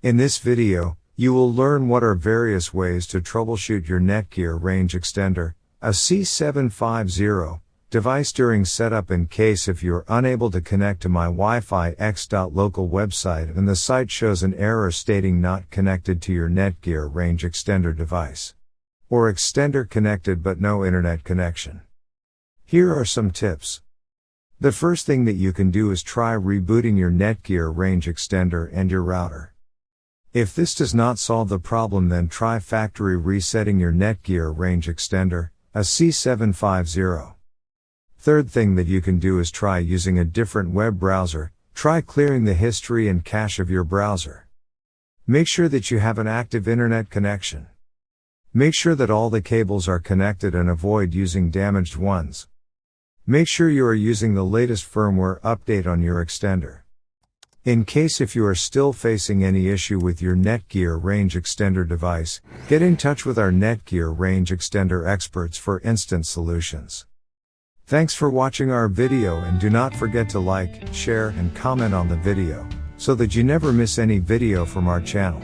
In this video, you will learn what are various ways to troubleshoot your Netgear range extender, AC750 device during setup in case if you're unable to connect to mywifiext.local website and the site shows an error stating not connected to your Netgear range extender device. Or extender connected but no internet connection. Here are some tips. The first thing that you can do is try rebooting your Netgear range extender and your router. If this does not solve the problem, then try factory resetting your Netgear range extender, AC750. Third thing that you can do is try using a different web browser. Try clearing the history and cache of your browser. Make sure that you have an active internet connection. Make sure that all the cables are connected and avoid using damaged ones. Make sure you are using the latest firmware update on your extender. In case if you are still facing any issue with your Netgear range extender device, get in touch with our Netgear range extender experts for instant solutions. Thanks for watching our video, and do not forget to like, share and comment on the video, so that you never miss any video from our channel.